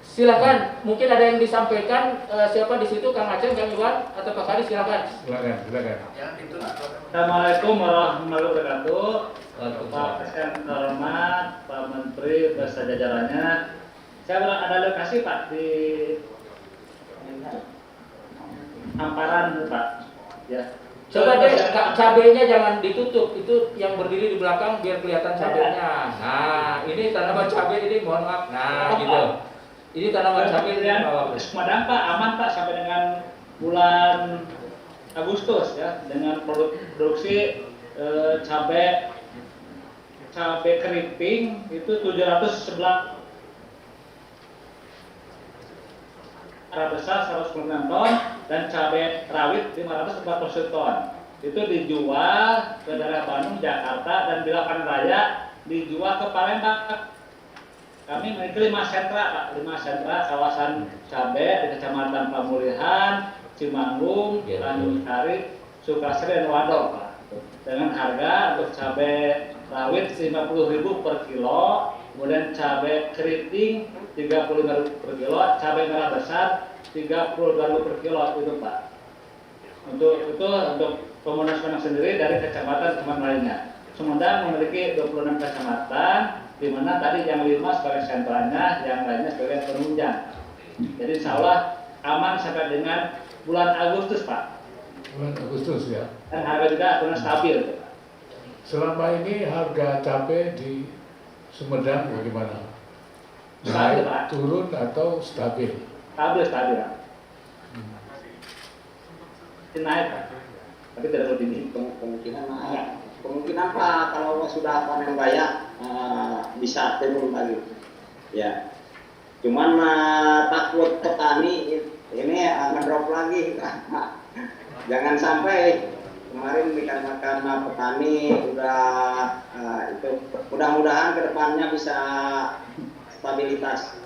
Silakan, mungkin ada yang disampaikan siapa di situ, Kang Aceh, Kang Iwan, atau Pak Kadi, silakan. Silakan. Assalamualaikum warahmatullahi wabarakatuh. Pak Presiden terhormat, Pak Menteri beserta jajarannya. Saya ada lokasi Pak di Amparan Pak. Ya. Coba deh cabenya jangan ditutup, itu yang berdiri di belakang biar kelihatan cabenya. Nah, ini tanaman cabai ini mohon maaf. Nah, gitu. Ini tanaman cabai ini Sumedang Pak aman Pak sampai dengan bulan Agustus ya dengan produksi cabai keriting itu 711 besar 109 ton dan cabai rawit 540 ton. Itu dijual ke daerah Bandung, Jakarta dan Bilakan Raya dijual ke Palembang. Kami memiliki 5 sentra Pak, 5 sentra kawasan cabai di Kecamatan Pamulihan, Cimanggung, Tanjung Sari, Sukasari dan Wadok Pak. Dengan harga untuk cabai rawit 50.000 per kilo, kemudian cabai keriting 35.000 per kilo, cabai merah besar 32.000 per kilo itu Pak. Untuk pemenuhan sendiri dari kecamatan lainnya. Sumedang memiliki 26 kecamatan, di mana tadi yang 5 sebagai sentranya, yang lainnya sebagai penunjang. Jadi insya Allah aman sampai dengan bulan Agustus Pak. Bulan Agustus ya. Dan harga juga benar stabil. Selama ini harga cabai di Sumedang bagaimana? Stabil, Naik, Pak. turun atau stabil? Stabil. Naik Pak. Tapi tidak lebih kemungkinan naik. Kemungkinan Pak kalau sudah panen raya bisa turun lagi. Ya. Cuman takut petani ini ngedrop lagi. Jangan sampai kemarin dikarenakan petani udah itu mudah-mudahan kedepannya bisa stabilitas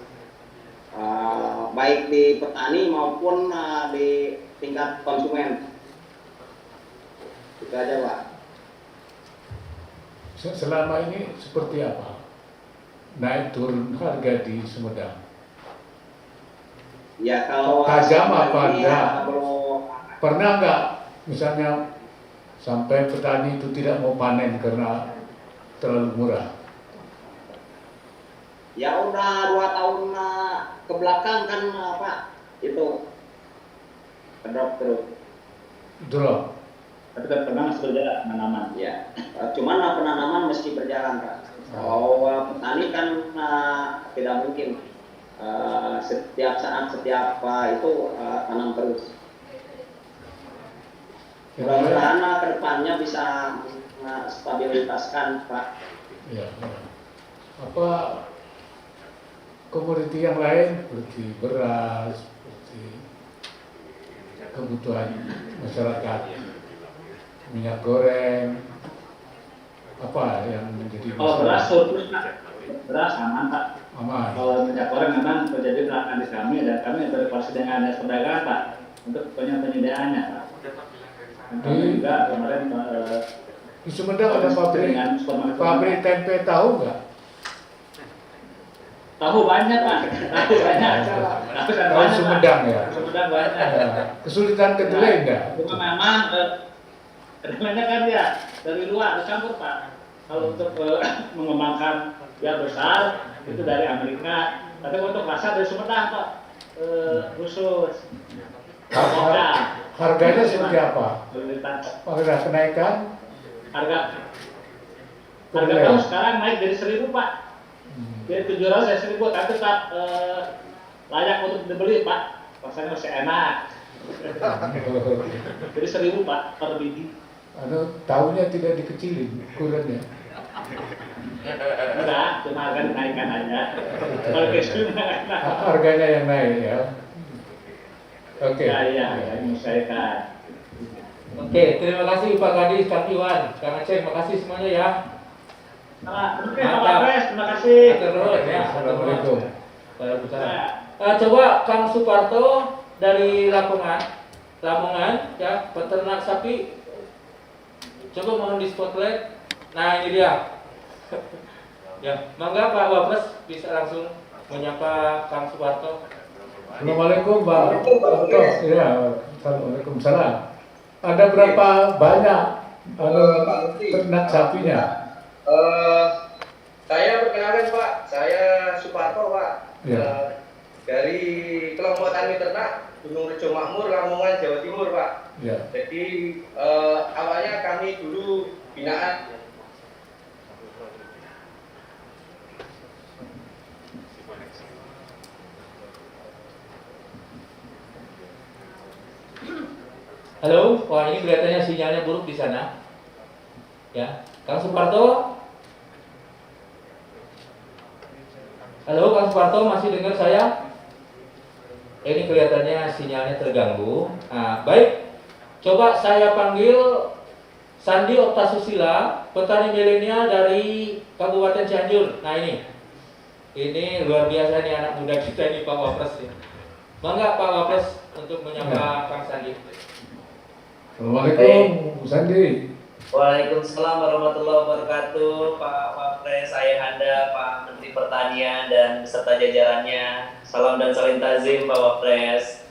baik di petani maupun di tingkat konsumen. Itu aja Pak. Selama ini seperti apa? Naik turun harga di Sumedang? Ya kalau tajam apa ini enggak? belum. Pernah nggak misalnya sampai petani itu tidak mau panen karena terlalu murah? Ya udah 2 tahun ke belakang kan Pak itu drop terus. Drop. tapi pernah masih berjalan penanaman. Ya, cuman penanaman mesti berjalan Pak. Kalau petani kan tidak mungkin setiap saat setiap itu tanam terus. Mudah-mudahan ke depannya bisa stabilitaskan Pak. Ya. Apa komoditi yang lain seperti beras, seperti kebutuhan masyarakat, minyak goreng, apa yang menjadi Kalau beras surplus Pak, beras aman Pak. Aman. Kalau minyak goreng memang terjadi belakang di kami dan kami berkoordinasi dengan dinas perdagangan Pak untuk penyediaannya Pak. Kami juga kemarin di Sumedang ada pabrik tempe tahu nggak? Tahu banyak Pak, tahu banyak. Tahu Sumedang ya. Sumedang banyak. Kesulitan kedelai nggak? Itu memang kedelainya kan ya dari luar dicampur Pak. Kalau untuk mengembangkan yang besar itu dari Amerika, tapi untuk rasa dari Sumedang Pak khusus. Harganya seperti apa? Harga kenaikan? Harga tahu sekarang naik dari 1.000 Pak. Dari 700 dari 1.000, tapi tetap layak untuk dibeli Pak. Rasanya masih enak. Jadi 1.000 Pak per biji. Tahunya tidak dikecilin ukurannya. Enggak, cuma harga dinaikkan aja. Kalau kecil harganya yang naik ya. Oke. Ya, menyesuaikan. Oke, terima kasih Pak Kadis, Kang Iwan, Kang Aceh, terima kasih semuanya ya. Oke, Pak Pres, terima kasih. Ya, Assalamualaikum. Coba Kang Suparto dari Lamongan, ya, peternak sapi. Coba mohon di spotlight. Nah ini dia. Ya, mangga Pak Wapres bisa langsung menyapa Kang Suparto. Assalamualaikum Pak Toto. Ya, Waalaikumsalam. Ada berapa banyak ternak sapinya? Saya perkenalkan Pak, saya Suparto Pak. Ya. Dari kelompok tani ternak Gunung Rejo Makmur, Lamongan, Jawa Timur Pak. Ya. Jadi awalnya kami dulu binaan. Halo, wah ini kelihatannya sinyalnya buruk di sana. Ya, Kang Suparto. Halo, Kang Suparto, masih dengar saya? Ini kelihatannya sinyalnya terganggu. Nah, baik, coba saya panggil Sandi Oktasusila, petani milenial dari Kabupaten Cianjur. Nah ini luar biasa nih anak muda kita ini Pak Wapres. Ya. Bangga Pak Wapres untuk menyapa Kang Sandi. Assalamualaikum, Bu Sandi. Waalaikumsalam warahmatullahi wabarakatuh, Pak Wapres, Ayahanda, Pak Menteri Pertanian dan beserta jajarannya. Salam dan salim takzim, Pak Wapres.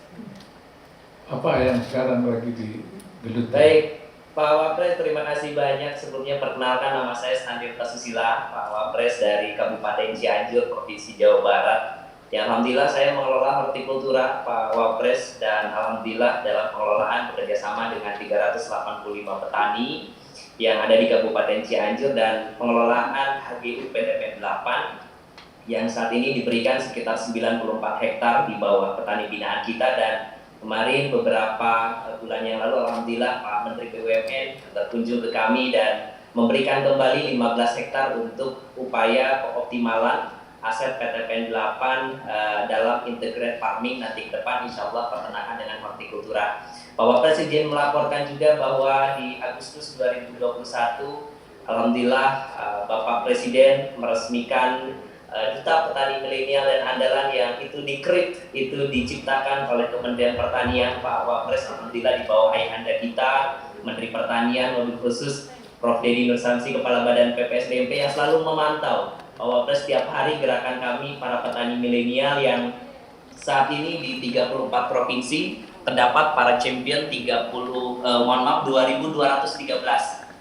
Apa yang sekarang lagi digeluti? Baik, Pak Wapres, terima kasih banyak. Sebelumnya perkenalkan, nama saya Sandi Oktasusila, Pak Wapres dari Kabupaten Cianjur, Provinsi Jawa Barat. Ya, alhamdulillah saya mengelola hortikultura Pak Wapres, dan alhamdulillah dalam pengelolaan bekerjasama dengan 385 petani yang ada di Kabupaten Cianjur, dan pengelolaan HGU PTP 8 yang saat ini diberikan sekitar 94 hektar di bawah petani binaan kita. Dan kemarin beberapa bulan yang lalu alhamdulillah Pak Menteri BUMN berkunjung ke kami dan memberikan kembali 15 hektar untuk upaya pengoptimalan aset PTPN 8 dalam integrated farming nanti ke depan, insya Allah peternakan dengan hortikultura. Bapak Presiden melaporkan juga bahwa di Agustus 2021 alhamdulillah Bapak Presiden meresmikan Duta Petani Milenial dan Andalan yang itu itu diciptakan oleh Kementerian Pertanian. Pak Wapres alhamdulillah di bawah ayahanda kita Menteri Pertanian, mobil khusus Prof. Dedi Nursamsi, Kepala Badan PPSDMP, yang selalu memantau Pak Wapres setiap hari gerakan kami para petani milenial yang saat ini di 34 provinsi terdapat para champion 2213.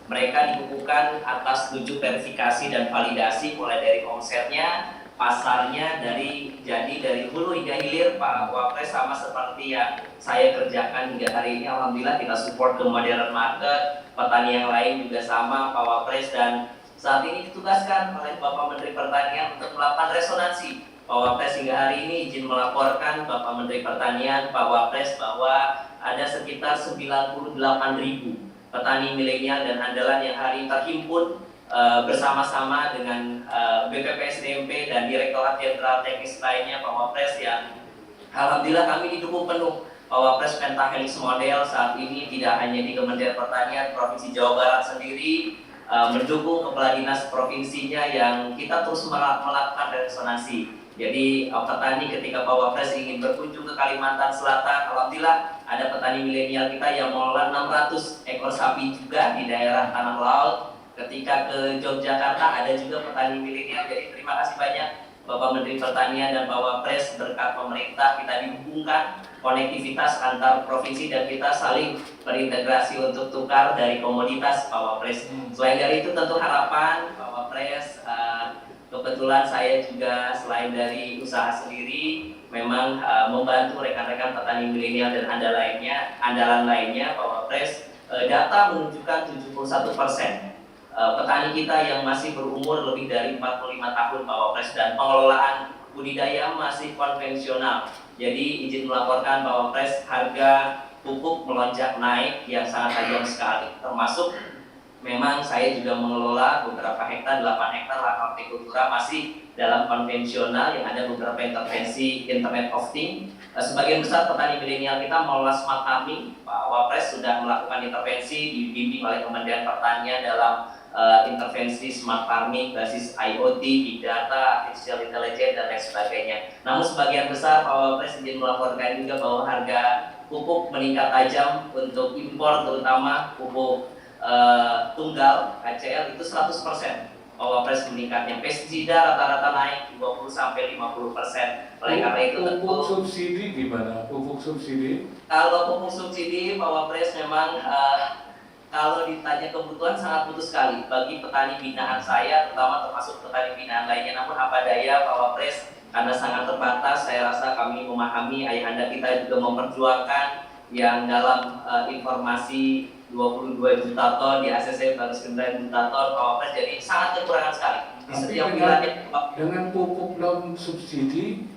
Mereka dikukuhkan atas 7 verifikasi dan validasi, mulai dari omsetnya, pasarnya, dari hulu hingga hilir. Pak Wapres sama seperti yang saya kerjakan hingga hari ini, alhamdulillah kita support ke modern market, petani yang lain juga sama Pak Wapres, dan saat ini ditugaskan oleh Bapak Menteri Pertanian untuk melakukan resonansi. Pak Wapres hingga hari ini izin melaporkan Bapak Menteri Pertanian, Pak Wapres, bahwa ada sekitar 98.000 petani milenial dan andalan yang hari ini terhimpun bersama-sama dengan BPPSDMP dan Direktorat Jenderal Teknis lainnya Pak Wapres, yang alhamdulillah kami didukung penuh. Pak Wapres pentahelix model saat ini tidak hanya di Kementerian Pertanian Provinsi Jawa Barat sendiri, mendukung kepala dinas provinsinya yang kita terus melakukan resonansi. Jadi petani ketika Pak Wapres ingin berkunjung ke Kalimantan Selatan, alhamdulillah ada petani milenial kita yang mengelola 600 ekor sapi juga di daerah Tanah Laut. Ketika ke Yogyakarta ada juga petani milenial. Jadi terima kasih banyak Bapak Menteri Pertanian dan Pak Wapres, berkat pemerintah kita dihubungkan konektivitas antar provinsi dan kita saling berintegrasi untuk tukar dari komoditas Pak Wapres. Selain dari itu tentu harapan Pak Wapres, kebetulan saya juga selain dari usaha sendiri memang membantu rekan-rekan petani milenial dan andalan lainnya Pak Wapres. Data menunjukkan 71% petani kita yang masih berumur lebih dari 45 tahun Pak Wapres, dan pengelolaan budidaya masih konvensional. Jadi izin melaporkan Pak Wapres, harga pupuk melonjak naik yang sangat tajam sekali, termasuk memang saya juga mengelola beberapa hektar, 8 hektar lahan hortikultura masih dalam konvensional yang ada beberapa intervensi Internet of Things. Sebagian besar petani milenial kita mengelola smart farming. Pak Wapres sudah melakukan intervensi dibimbing oleh Kementerian Pertanian dalam intervensi smart farming basis IoT, big data, artificial intelligence dan lain sebagainya. Namun sebagian besar Pak Wapres izin melaporkan juga bahwa harga pupuk meningkat tajam untuk impor, terutama pupuk tunggal HCl itu 100%. Pak Wapres meningkatnya. Pestisida rata-rata naik 20-50%. Oleh karena itu tentu pupuk subsidi gimana? Pupuk subsidi? kalau pupuk subsidi Pak Wapres memang kalau ditanya kebutuhan sangat butuh sekali bagi petani binaan saya, terutama termasuk petani binaan lainnya. Namun apa daya Pak Wapres, karena sangat terbatas, saya rasa kami memahami ayahanda kita juga memperjuangkan yang dalam informasi 22 juta ton di ACC 49 juta ton Pak Wapres, jadi sangat kekurangan sekali di Tapi setiap wilayah. dengan pupuk non subsidi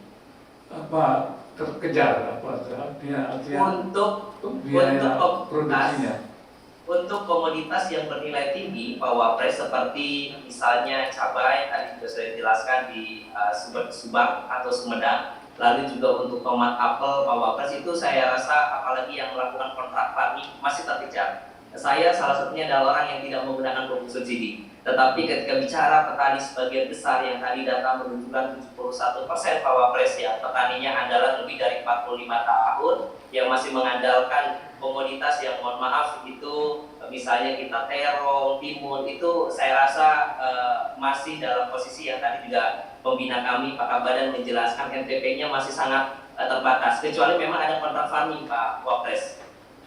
apa terkejar apa artinya Untuk biaya untuk produksinya? Untuk komoditas yang bernilai tinggi, Pak Wapres, seperti misalnya cabai, tadi juga sudah dijelaskan di Subang atau Sumedang, lalu juga untuk tomat apel, Pak Wapres, itu saya rasa apalagi yang melakukan kontrak farming masih terkejar. Saya salah satunya adalah orang yang tidak menggunakan pupuk subsidi. Tetapi ketika bicara petani sebagian besar yang tadi data menunjukkan 71% Pak Wapres, ya petaninya adalah lebih dari 45 tahun yang masih mengandalkan komoditas yang mohon maaf itu misalnya kita terong, timun, itu saya rasa masih dalam posisi yang tadi juga pembina kami Pak Kabadan menjelaskan NPP-nya masih sangat terbatas, kecuali memang ada kontrak farming Pak Wapres.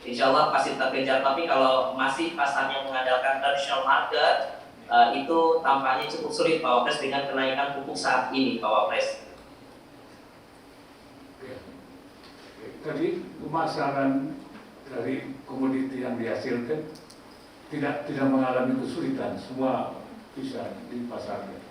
Insya Allah pasti terkejar, tapi kalau masih pasarnya mengandalkan traditional market, itu tampaknya cukup sulit Pak Wapres dengan kenaikan pupuk saat ini Pak Wapres. Tadi pemasaran dari komoditi yang dihasilkan tidak mengalami kesulitan, semua bisa dipasarkan.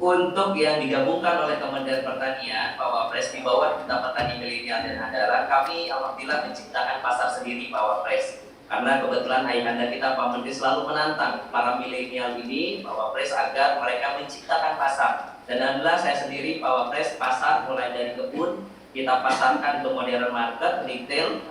Untuk yang digabungkan oleh Kementerian Pertanian, Pak Wapres, di bawah Duta Petani Milenial dan Andalan, kami alhamdulillah menciptakan pasar sendiri Pak Wapres. Karena kebetulan ayahanda kita Pak Menteri selalu menantang para milenial ini, Pak Wapres, agar mereka menciptakan pasar. Dan alhamdulillah saya sendiri Pak Wapres, pasar mulai dari kebun kita pasarkan ke modern market, retail,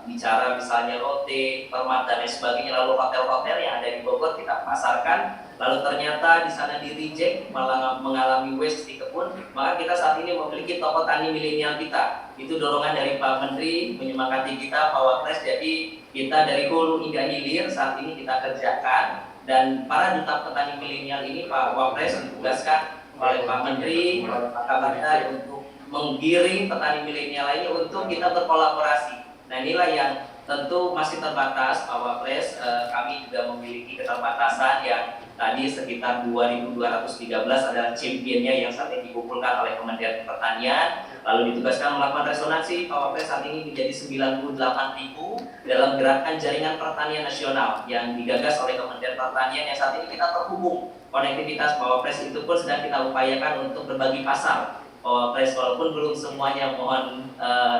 bicara misalnya roti, permat dan lain sebagainya, lalu hotel-hotel yang ada di Bogor kita pasarkan. Lalu ternyata di sana di reject, malah mengalami waste di kebun, maka kita saat ini memiliki toko tani milenial kita. Itu dorongan dari Pak Menteri menyemangati kita Pak Wapres, jadi kita dari hulu hingga hilir saat ini kita kerjakan. Dan para duta petani milenial ini Pak Wapres ditugaskan oleh Pak Menteri, oleh Pak Kabadan untuk menggiring petani milenial lainnya untuk kita berkolaborasi. Nah inilah yang tentu masih terbatas Pak Wapres, kami juga memiliki keterbatasan yang tadi sekitar 2.213 adalah championnya yang saat ini dikumpulkan oleh Kementerian Pertanian, lalu ditugaskan melakukan resonansi Pak Wapres saat ini menjadi 98.000 dalam gerakan jaringan pertanian nasional yang digagas oleh Kementerian Pertanian yang saat ini kita terhubung. Konektivitas Pak Wapres itu pun sedang kita upayakan untuk berbagi pasar Pak Wapres, walaupun belum semuanya, mohon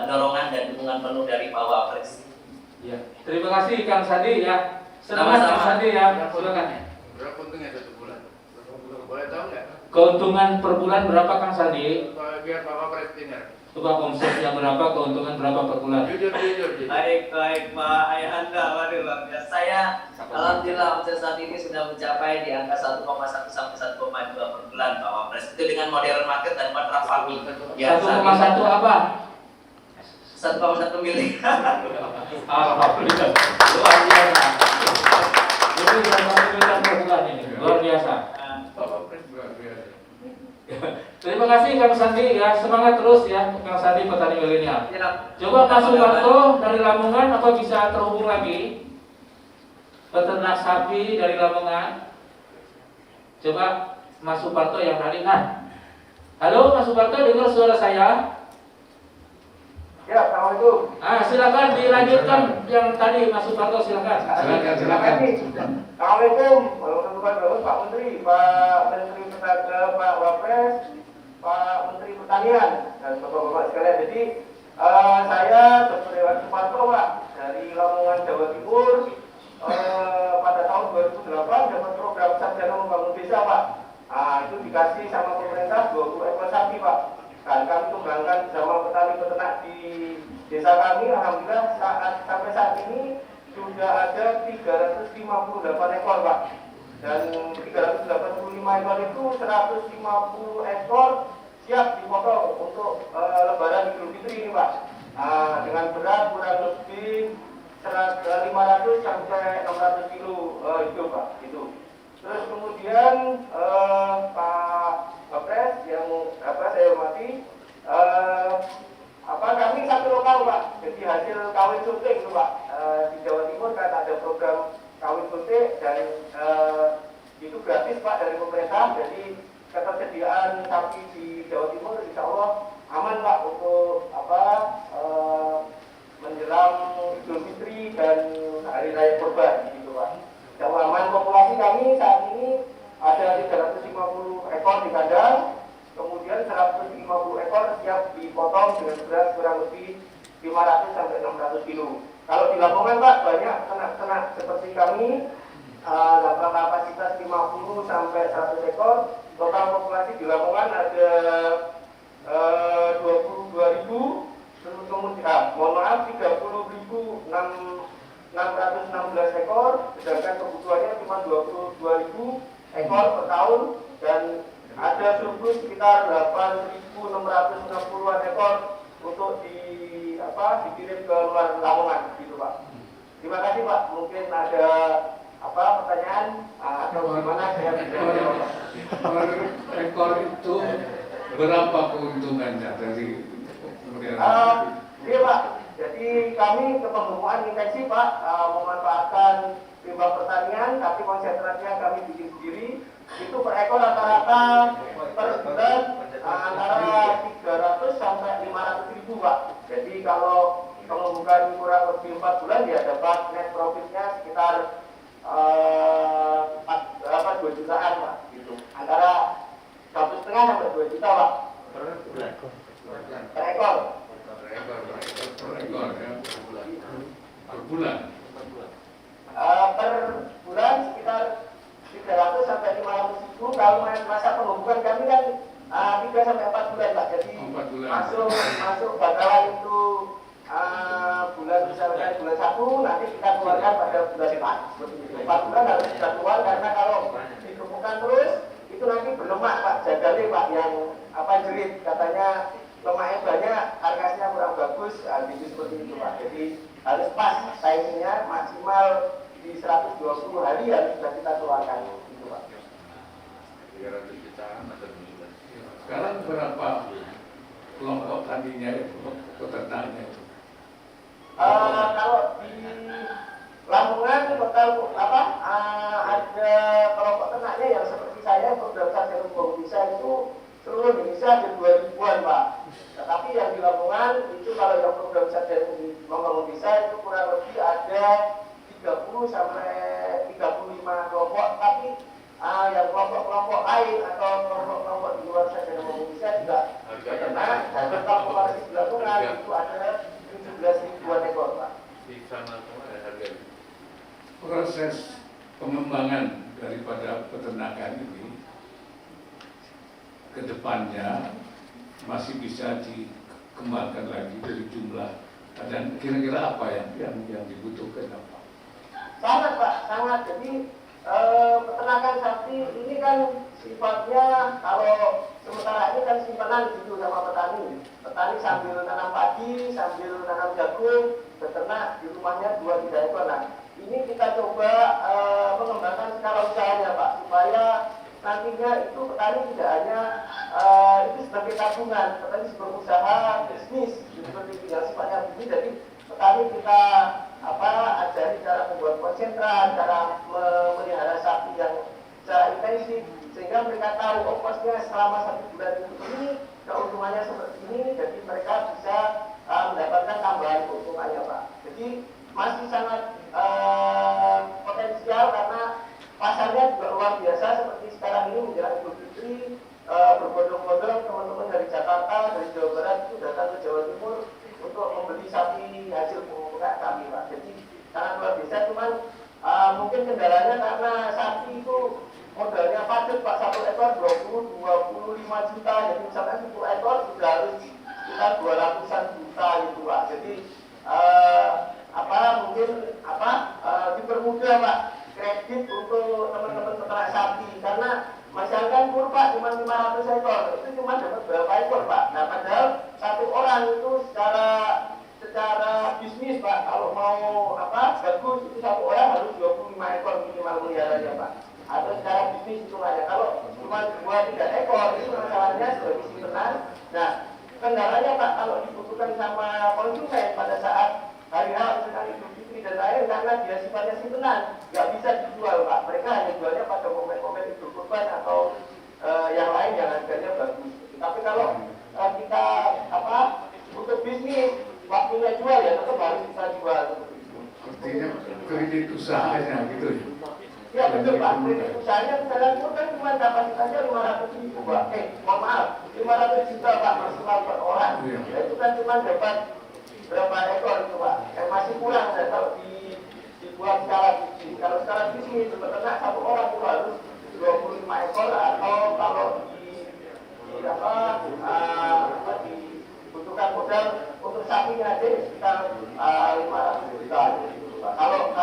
dorongan dan dukungan penuh dari Pak Wapres. Ya, terima kasih Kang Sandi ya. Selamat Kang Sandi ya. Silakan. Berapa untungnya 1 bulan? Boleh tahu nggak? Keuntungan per bulan berapa Kang Sandi? Biar Pak Wapres dengar. Coba omsetnya berapa, keuntungan berapa per bulan? Jujur. Baik Pak Ayahanda, waduh luar biasa. Saya alhamdulillah omset saat ini sudah mencapai di angka 1,1 sampai 1,2 per bulan Pak Wapres. Itu dengan modern market dan kontrak farming. Ya, 1,1 apa? 1,1 miliar. Alhamdulillah. Luar biasa. Jadi 1 miliar per bulan ini. Luar biasa. Pak Wapres luar biasa. Terima kasih Kang Sandi ya, semangat terus ya Kang Sandi petani milenial. Ya. Coba Mas Suparto dari Lamongan, apa bisa terhubung lagi? Peternak sapi dari Lamongan. Coba Mas Suparto yang tadi. Nah, halo Mas Suparto, dengar suara saya? Ya, Assalamualaikum. Silakan dilanjutkan yang tadi Mas Suparto, silakan. Silakan. Assalamualaikum warahmatullahi wabarakatuh, Pak Menteri, Pak Menteri Pertanian, Pak Wapres, Pak Menteri Pertanian, dan Bapak-Bapak sekalian. Jadi saya Dr. Dewan Suparto, Pak, dari Lamongan, Jawa Timur. Pada tahun 2008 dapat program Sarjana Membangun Desa, Pak. Itu dikasih sama pemerintah 20 ekor sapi, Pak. Dan kami kembangkan bersama petani peternak di desa kami. Alhamdulillah sampai saat ini sudah ada 358 ekor, Pak. Dan 385 ekor itu 150 ekor siap dipotong untuk lebaran Idul Fitri ini, Pak. Dengan berat kurang lebih 500 sampai 600 kilo itu, Pak. Itu. Terus kemudian sampai 100 ekor. Total populasi di Lamongan ada 22.000. Terus kemudian, mohon maaf, 30.616 ekor, sedangkan kebutuhannya cuma 22.000 ekor per tahun, dan ada surplus sekitar 8.660-an ekor untuk dikirim ke luar Lamongan, gitu Pak. Terima kasih Pak. Mungkin ada pertanyaan atau gimana saya bisa jawab, Pak. Per ekor itu berapa keuntungannya dari Iya Pak, jadi kami kepembukaan intensif Pak, memanfaatkan limbah pertanian, tapi konsentrasinya kami bikin sendiri. Itu per ekor rata-rata per bulan antara 300 sampai 500 ribu Pak. Jadi kalau pembukaan kurang lebih 4 bulan, ya dapat net profitnya sekitar 2 jutaan Pak. Gitu. Antara 1,5 sampai 2 juta Pak. Per ekor. per ekor ya, per bulan. Per bulan sekitar 300 sampai 500 ribu. Kalau masa pembukaan kami kan 3 sampai 4 bulan Pak. Jadi 4 bulan. masuk bakalan itu bulan misalkan bulan 1, nanti kita keluarkan pada bulan 4. 4 bulan harus kita keluar, karena kalau dikumpulkan terus itu nanti berlemak Pak, jagale Pak, yang jerit, katanya lemaknya banyak, karkasnya kurang bagus, gitu seperti itu Pak. Jadi harus pas timingnya, maksimal di 120 hari harus sudah kita keluarkan, gitu Pak. 300 jutaan atau bulan. Sekarang berapa kelompok tadinya itu, peternaknya itu? Kalau di Lamongan total ada kelompok ternaknya yang seperti saya, program Sarjana Hukum Bisa itu seluruh Indonesia ada 2.000-an Pak. Tetapi yang di Lamongan itu kalau yang program Sarjana Hukum Bisa itu kurang lebih ada 30 sampai 35 kelompok. Tapi yang kelompok-kelompok lain atau kelompok-kelompok di luar Sarjana Hukum Bisa juga ternak, dan total populasi di Lamongan itu ada 17.000-an ekor Pak. Di sana semua ada harganya. Proses pengembangan daripada peternakan ini ke depannya masih bisa dikembangkan lagi dari jumlah, dan kira-kira apa yang dibutuhkan apa? Sangat Pak, sangat. Jadi peternakan sapi ini kan sifatnya, kalau sementara ini kan simpanan gitu sama petani. Petani sambil tanam padi, sambil tanam jagung, beternak di rumahnya 2-3 ekor. Nah, ini kita coba mengembangkan skala usahanya Pak, supaya nantinya itu petani tidak hanya itu sebagai tabungan, petani sebagai usaha bisnis seperti itu yang sifatnya bisnis. Jadi petani kita ajari cara membuat konsentrat, cara memelihara sapi yang secara intensif, sehingga mereka tahu ongkosnya selama 1 bulan ini, keuntungannya seperti ini, jadi mereka bisa mendapatkan tambahan keuntungannya Pak. Jadi masih sangat potensial, karena pasarnya juga luar biasa. Seperti sekarang ini menjelang Idul Fitri, berbondong-bondong teman-teman dari Jakarta, dari Jawa Barat itu datang ke Jawa Timur untuk membeli sapi hasil peternak kami Pak. Jadi sangat luar biasa. Cuman mungkin kendalanya karena sapi itu modalnya padat Pak, 1 ekor 20-25 juta. Jadi misalkan 10 ekor sudah harus sekitar 200-an juta gitu Pak. Jadi mungkin dipermudah Pak kredit untuk teman-teman peternak sapi, karena masyarakat Pak cuma 500 ekor, itu cuma dapat berapa ekor Pak. Nah, padahal 1 orang itu secara bisnis Pak, kalau mau bagus itu 1 orang harus 25 ekor minimal meliharanya Pak. Atau secara bisnis itu aja. Kalau cuma 2-3 ekor itu masalahnya sebagai simpenan. Nah, kendalanya Pak, kalau dibutuhkan sama konsumen pada saat hari H misalkan Idul Fitri dan lain, karena dia sifatnya simpenan, nggak bisa dijual Pak. Mereka hanya jualnya pada momen-momen Idul Kurban atau yang lain yang harganya bagus. Tapi kalau kita untuk bisnis waktunya jual, ya tetap harus bisa jual seperti itu. Artinya kredit usahanya gitu ya? Ya betul Pak, kredit usahanya misalnya itu kan cuma kapasitasnya 500 ribu Pak. Mohon maaf, 500 juta Pak maksimal per orang. Iya. Ya, itu kan cuma dapat berapa ekor itu Pak. Masih kurang kalau dibuat skala bisnis. Kalau skala bisnis peternak 1 orang itu harus 25 ekor atau kalau dibutuhkan modal untuk sapinya aja sekitar 500 juta. Kalau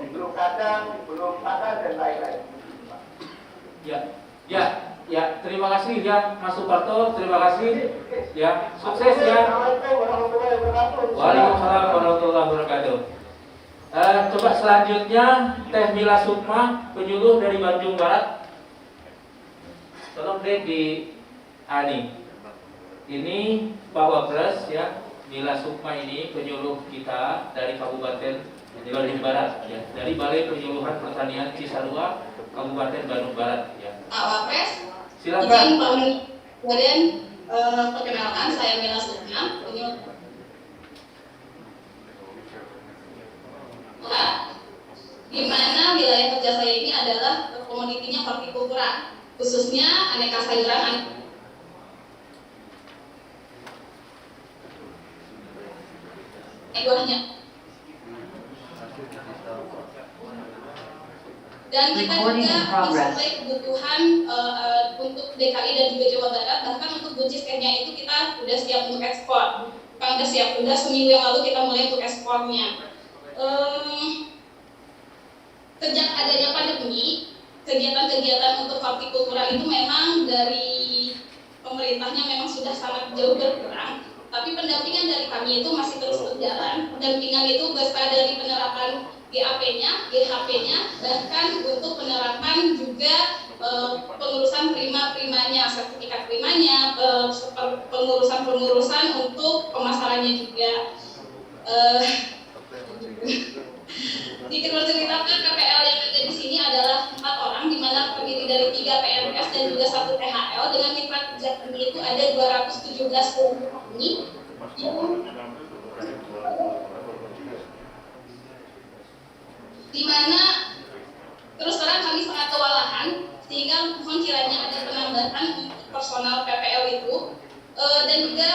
belum kandang, belum pakan dan lain-lain. Ya, terima kasih ya Mas Suparto, terima kasih. Ya, sukses ya. Assalamualaikum warahmatullahi wabarakatuh. Waalaikumsalam warahmatullahi wabarakatuh. Coba selanjutnya Teh Mila Sukma, penyuluh dari Bandung Barat. Tolong deh di Ani. Ini Pak Wapres ya, Mila Sukma ini penyuluh kita dari Kabupaten Bandung Barat ya, dari Balai Penyuluhan Pertanian Cisarua, Kabupaten Bandung Barat ya. Pak Wapres, Silakan. izin Pak Kemudian perkenalkan saya Mila Sukma, di mana wilayah kerja saya ini adalah komoditinya hortikultura, khususnya aneka sayuran. Dan kita juga mensuplai kebutuhan untuk DKI dan juga Jawa Barat, bahkan untuk buncis tehnya itu kita sudah siap untuk ekspor. Kan udah siap, udah seminggu yang lalu kita mulai untuk ekspornya. Sejak adanya pandemi, kegiatan-kegiatan untuk hortikultura itu memang dari pemerintahnya memang sudah sangat jauh berkurang. Tapi pendampingan dari kami itu masih terus berjalan. Pendampingan itu berasal dari penerapan GAP-nya, GHP-nya, bahkan untuk penerapan juga pengurusan primanya, sertifikat primanya, pengurusan untuk pemasarannya juga. Diceritakan PPL yang ada di sini adalah 4 orang, di mana terdiri dari 3 PNS dan juga 1 THL. Dengan mitra kerja kami itu ada 217 petani di mana terus terang kami sangat kewalahan, sehingga mohon kiranya ada penambahan untuk personal PPL itu, dan juga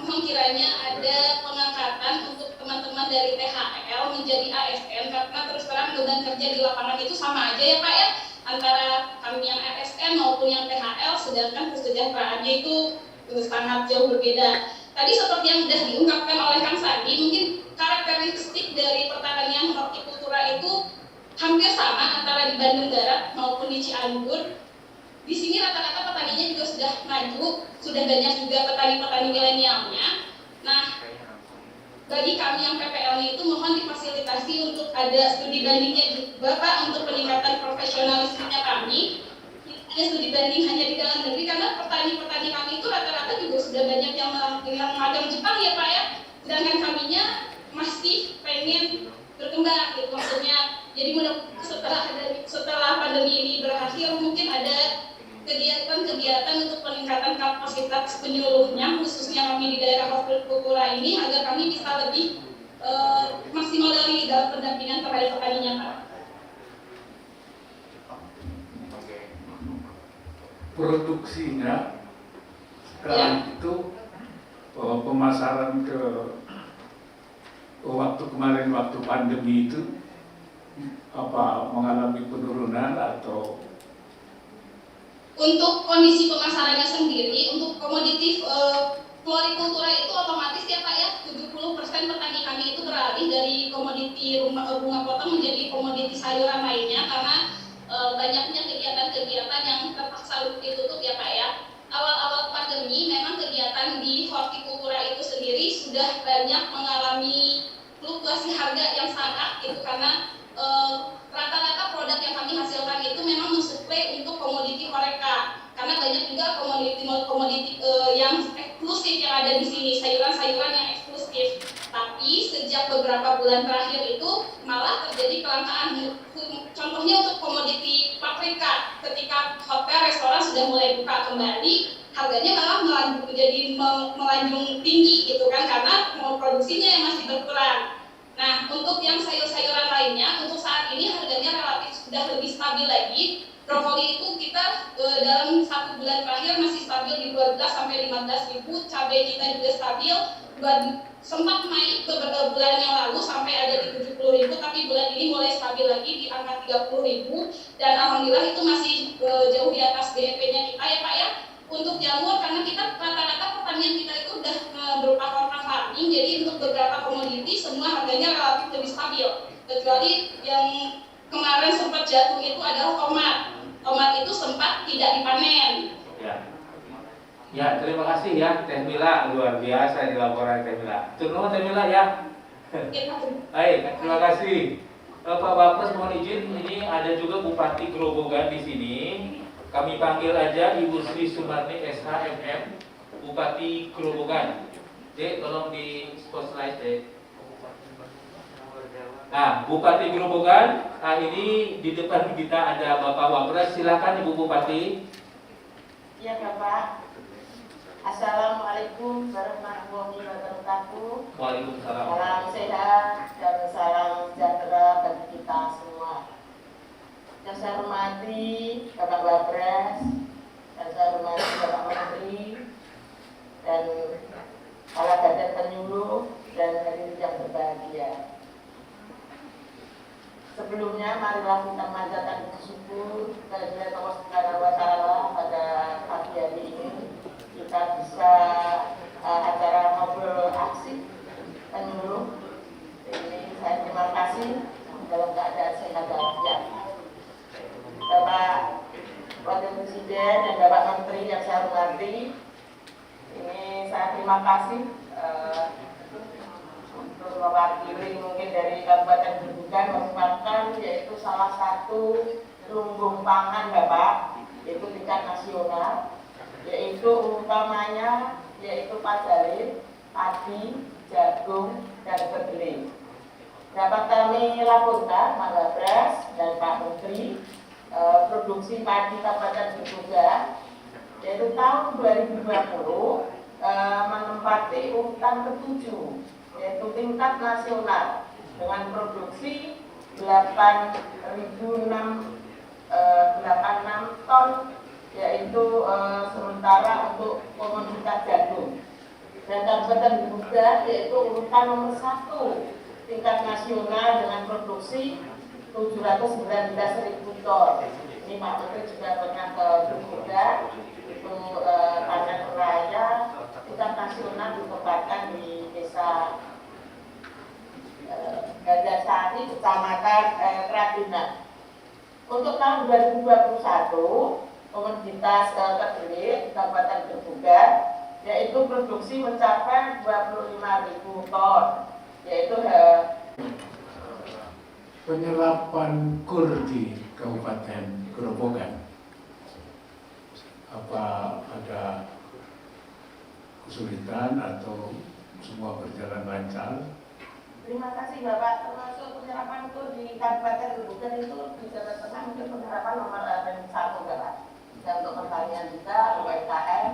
mohon kiranya ada pengangkatan untuk teman-teman dari THL menjadi ASN, karena terus terang beban kerja di lapangan itu sama aja ya Pak ya, antara kami yang ASN maupun yang THL, sedangkan kesejahteraannya itu sangat jauh berbeda. Tadi seperti yang sudah diungkapkan oleh Kang Sandi, mungkin karakteristik dari pertanian hortikultura itu hampir sama antara di Bandung Barat maupun di Cianjur. Di sini rata-rata petaninya juga sudah maju, sudah banyak juga petani-petani milenialnya. Nah, bagi kami yang PPL-nya itu mohon difasilitasi untuk ada studi bandingnya juga Pak, untuk peningkatan profesionalismenya kami. Ada studi banding hanya di dalam negeri, karena petani-petani kami itu rata-rata juga sudah banyak yang magang Jepang ya Pak ya. Sedangkan kaminya masih pengen berkembang gitu maksudnya. Jadi setelah pandemi ini berakhir, mungkin ada kegiatan-kegiatan untuk peningkatan kapasitas penyuluhnya, khususnya kami di daerah hortikultura ini, agar kami bisa lebih maksimal dari dalam pendampingan terhadap petaninya Pak. Produksinya sekarang itu pemasaran ke waktu kemarin, waktu pandemi itu apa mengalami penurunan atau? Untuk kondisi pemasarannya sendiri, untuk komoditi florikultura itu otomatis ya Pak ya, 70% petani kami itu beralih dari komoditi bunga potong menjadi komoditi sayuran lainnya, karena banyaknya kegiatan-kegiatan yang terpaksa ditutup ya Pak ya. Awal-awal pandemi memang kegiatan di hortikultura itu sendiri sudah banyak mengalami fluktuasi harga yang sangat gitu, karena rata-rata produk yang kami hasilkan itu memang mensuplai untuk komoditi horeca, karena banyak juga komoditi yang eksklusif yang ada di sini, sayuran-sayuran yang eksklusif. Tapi sejak beberapa bulan terakhir itu malah terjadi kelangkaan. Contohnya untuk komoditi paprika, ketika hotel, restoran sudah mulai buka kembali, harganya malah melanjung tinggi gitu kan, karena produksinya yang masih berkurang. Nah, untuk yang sayur-sayuran lainnya, untuk saat ini harganya relatif sudah lebih stabil lagi. Brokoli itu kita dalam 1 bulan terakhir masih stabil di 12 sampai 15 ribu, cabai kita juga stabil, sempat naik beberapa bulan yang lalu sampai ada di 70 ribu, tapi bulan ini mulai stabil lagi di angka 30 ribu. dan alhamdulillah itu masih jauh di atas GEP-nya kita ya Pak ya. Untuk jamur, karena kita rata-rata pertanian kita itu udah berupa korban farming, jadi untuk beberapa komoditi semua harganya relatif lebih stabil. Kecuali yang kemarin sempat jatuh itu adalah tomat. Tomat itu sempat tidak dipanen. Ya. Ya, terima kasih ya Teh Mila, luar biasa di laporan Teh Mila. Turun Teh Mila ya. Baik, terima kasih. Pak Wapres mohon izin, ini ada juga Bupati Grobogan di sini. Kami panggil aja Ibu Sri Sumarni SHMM, Bupati Grobogan. Dek, tolong di spotlight Dek. Nah, Bupati Grobogan, ini di depan kita ada Bapak Wapres. Silakan Ibu Bupati. Iya Bapak. Assalamualaikum warahmatullahi wabarakatuh. Waalaikumsalam. Salam sehat dan salam sejahtera bagi kita semua. Yang saya hormati Bapak Wapres, yang saya hormati Bapak Menteri, dan kepala badan penyuluh dan hadirin yang berbahagia. Sebelumnya, marilah kita manjatkan puji syukur kepada Allah Subhanahu wa Ta'ala pada pagi hari ini kita bisa acara ngobrol asik penyuluh. Ini saya terima kasih dalam keadaan sehat walafiat. Bapak Wakil Presiden dan Bapak Menteri yang saya hormati, ini saya terima kasih untuk mewakili mungkin dari Kabupaten Grobogan merupakan yaitu salah satu lumbung pangan Bapak, yaitu tingkat nasional, yaitu utamanya yaitu padalit, padi, jagung, dan kedelai. Dapat kami laporkan Pak Wapres dan Pak Menteri, produksi padi Kabupaten Grobogan yaitu tahun 2020 menempati urutan ke-7 yaitu tingkat nasional dengan produksi 8.086 ton, yaitu sementara untuk komoditas jagung. Dan Kabupaten Grobogan yaitu urutan nomor 1 tingkat nasional dengan produksi 719.000 ton. Ini Pak Menteri juga pernah ke Grobogan untuk panen raya tingkat nasional ditempatkan di desa Gajasari, Kecamatan Kratina. Untuk tahun 2021, komoditas kedelai di Kabupaten Grobogan yaitu produksi mencapai 25.000 ton, yaitu penyerapan kur di Kabupaten Grobogan. Apa ada kesulitan atau semua berjalan lancar? Terima kasih Bapak. Termasuk penyerapan itu di Kabupaten Grobogan itu di Jawa Tengah mungkin penyerapan nomor 1 Bapak. Dan untuk pertanian juga UMKM,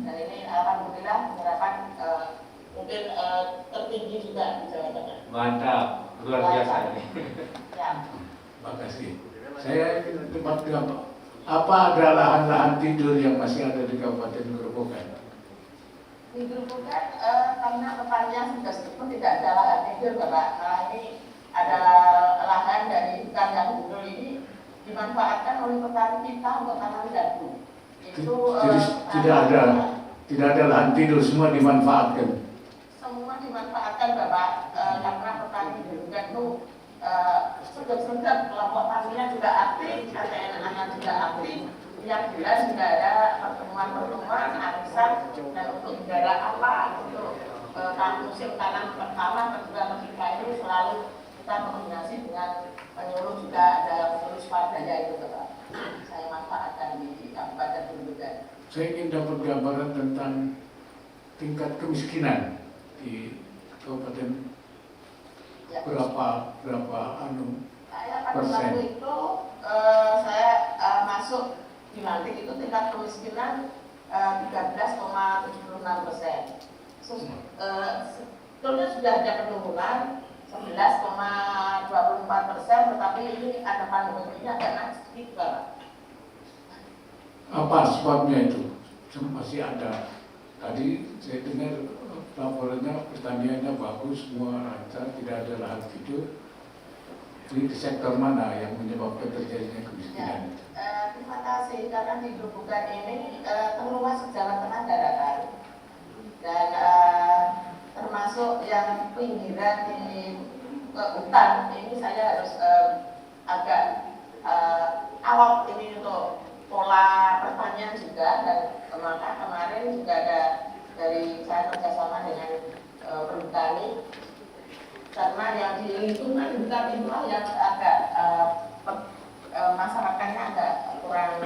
dan ini alhamdulillah penyerapan mungkin tertinggi juga di Jawa Tengah. Mantap, luar biasa ini. Ya. Makasih. Saya tempat apa ada lahan-lahan tidur yang masih ada di Kabupaten Grobogan? Di Grobogan karena pertanian sudah sepenuh tidak ada lahan tidur Bapak. Nah ini ada lahan dari hutan yang dulu ini dimanfaatkan oleh petani kita untuk tanam jagung. Itu tidak ada lahan tidur, semua dimanfaatkan. Semua dimanfaatkan Bapak, karena petani Grobogan itu sedap-sedap, kelompok taninya juga aktif, anak-anaknya juga aktif. Tiap bulan juga ada pertemuan-pertemuan, arisan, dan untuk negara apa, untuk musim tanam pertama, kedua, ketiga ini selalu kita koordinasi dengan penyuluh, juga ada penyuluh swadaya itu Bapak. Saya manfaatkan di Kabupaten Grobogan. Saya ingin dapat gambaran tentang tingkat kemiskinan di Kabupaten. Ya. Berapa Saya pada persen? waktu itu saya masuk di Lantik itu tingkat kemiskinan 13,76%. Sebetulnya sudah ada penurunan 11,24%, tetapi ini ada pandeminya agak naik sedikit Pak. Apa sebabnya itu? Masih ada. Tadi saya dengar laporannya pertaniannya bagus, semua lancar, tidak ada lahan tidur. di sektor mana yang menyebabkan terjadinya kemiskinan? Terima kasih karena di Gerobogan ini terluas Jawa Tengah daratan dan termasuk yang pinggiran di hutan ini saya harus agak awal ini untuk pola pertanian juga, dan maka kemarin juga ada dari saya kerjasama dengan perhutani karena yang di lingkungan hutan itulah yang agak masyarakatnya agak kurang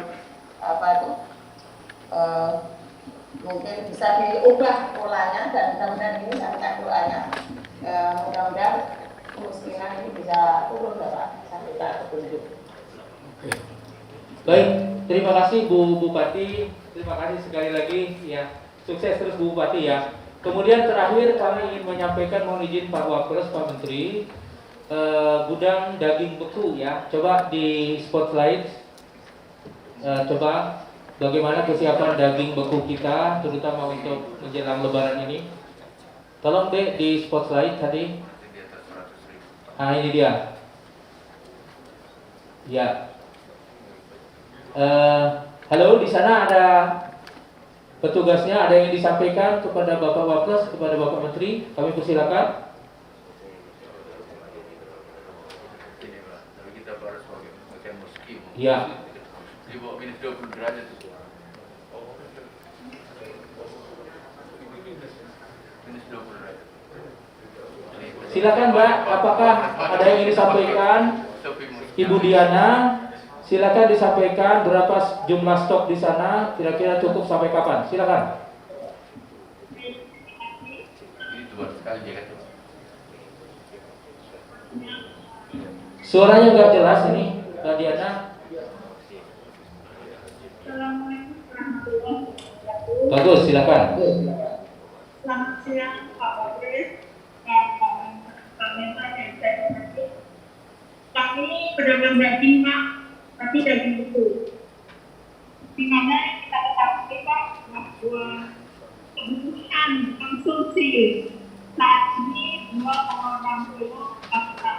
mungkin bisa diubah polanya, dan mudah-mudahan ini saya minta doanya mudah-mudahan kemiskinan ini bisa turun Bapak, saya minta petunjuk. Baik, terima kasih Bu Bupati, terima kasih sekali lagi ya, sukses terus Bu Bupati ya. Kemudian terakhir kami ingin menyampaikan, mohon izin Pak Wapres, Pak Menteri, gudang daging beku ya, coba di spotlight, coba bagaimana kesiapan daging beku kita, terutama untuk menjelang Lebaran ini. Tolong deh di spotlight tadi. Nah ini dia. Ya. Halo, di sana ada petugasnya, ada yang disampaikan kepada Bapak Wapres, kepada Bapak Menteri, kami persilakan. Tapi kita harus pakai meski. Ya. Di bawah minus 20 derajat itu. Minus 20 derajat. Silakan Mbak, apakah ada yang ingin disampaikan? Ibu Diana, silakan disampaikan berapa jumlah stok di sana, kira-kira cukup sampai kapan? Silakan. Ini dua sekali jaga tuh. Suaranya nggak jelas ini, Mbak Diana. Bagus, silakan. Selamat siang Pak Wapres dan Pak Mentan yang saya hormati. Kami pedagang daging Pak, tapi daging beku. Di mana kita ketahui Pak bahwa kebutuhan konsumsi saat ini 2,60 juta.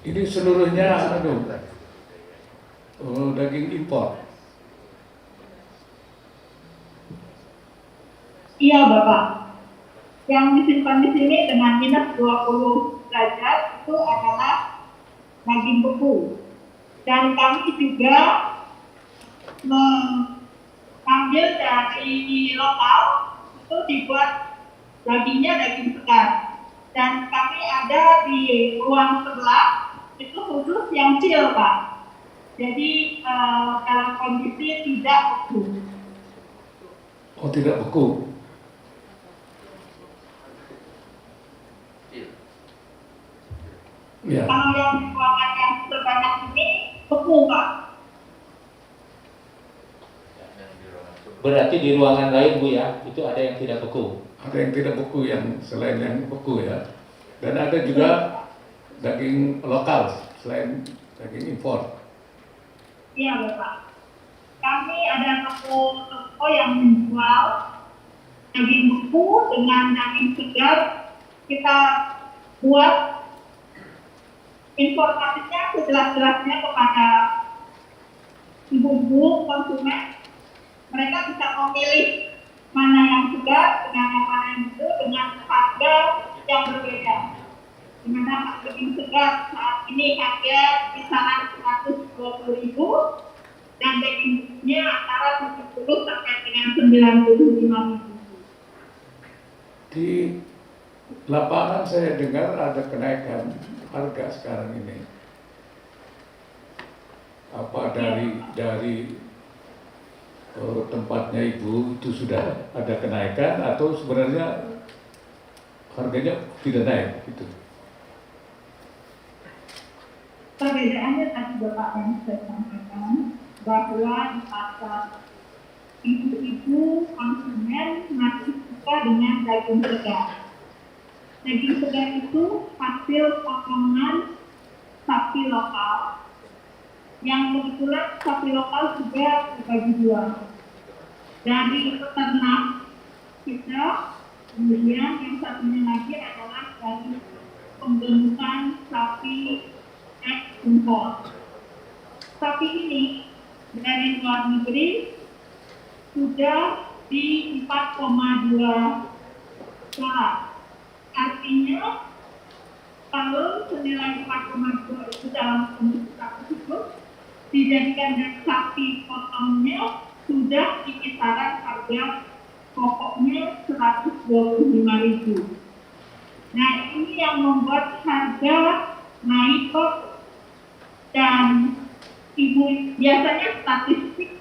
Ini seluruhnya daging impor. Iya Bapak. Yang disimpan di sini dengan minus 20 derajat itu adalah daging beku. Dan kami juga mengambil dari lokal itu dibuat dagingnya daging segar. Dan kami ada di ruang sebelah itu khusus yang chill Pak. Jadi dalam kondisi tidak beku. Oh, tidak beku. Ya. Kalau yang ruangan yang terbanyak ini beku Pak. Berarti di ruangan lain Bu ya, itu ada yang tidak beku. Ada yang tidak beku, yang selain yang beku ya. Dan ada juga daging lokal selain daging impor. Iya Bapak. Kami ada toko yang menjual daging beku dengan daging segar. Kita buat informasinya sejelas-jelasnya kepada ibu-ibu konsumen. Mereka bisa memilih mana yang segar dengan yang mana yang itu dengan harga yang berbeda. Di mana daging segar saat ini harga kisaran 120.000 dan dagingnya antara 70 sampai dengan 95.000. Di lapangan saya dengar ada kenaikan harga sekarang ini. Apa dari tempatnya Ibu itu sudah ada kenaikan atau sebenarnya harganya tidak naik gitu? Perbedaannya tadi Bapak yang saya sampaikan bahwa di pasar ibu-ibu konsumen masih suka dengan daging segar. Daging segar itu hasil potongan sapi lokal yang kebetulan sapi lokal juga dibagi dua. Dari peternak kita, kemudian yang satunya lagi adalah dari pembentukan sapi ekspor. Sapi ini dari luar negeri sudah di 4,2 juta. Artinya kalau senilai 4,2 itu dalam pembentukan tersebut dijadikan dari sapi potongnya sudah di kisaran harga pokoknya 125.000. Nah, ini yang membuat harga naik kok. Dan Ibu biasanya statistik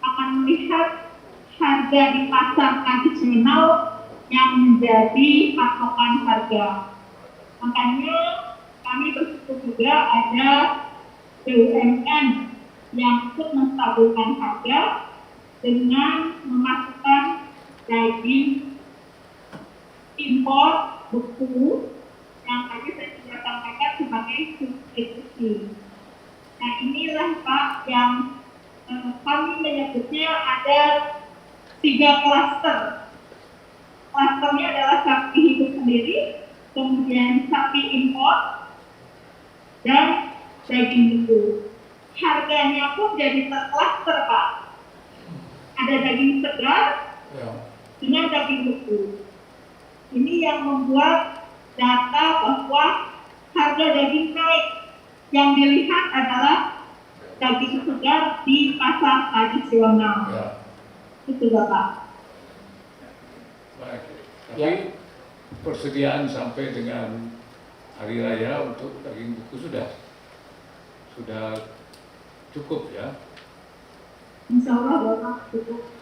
akan melihat harga di pasar tradisional yang menjadi patokan harga. Makanya kami bersyukur juga ada BUMN yang ikut menstabilkan harga dengan memasukkan daging impor beku yang tadi saya sudah sampaikan sebagai substitusi. Nah, inilah Pak yang kami menyebutnya ada 3 klaster. Klasternya adalah sapi hidup sendiri, kemudian sapi impor, dan daging beku. Harganya pun jadi terklaster Pak. Ada daging segar dengan daging beku. Ini yang membuat data bahwa harga daging naik. Yang dilihat adalah daging segar di pasar tradisional. Itu Bapak. Baik. Tapi persediaan sampai dengan hari raya untuk daging buku sudah cukup ya. Insya Allah Bapak cukup.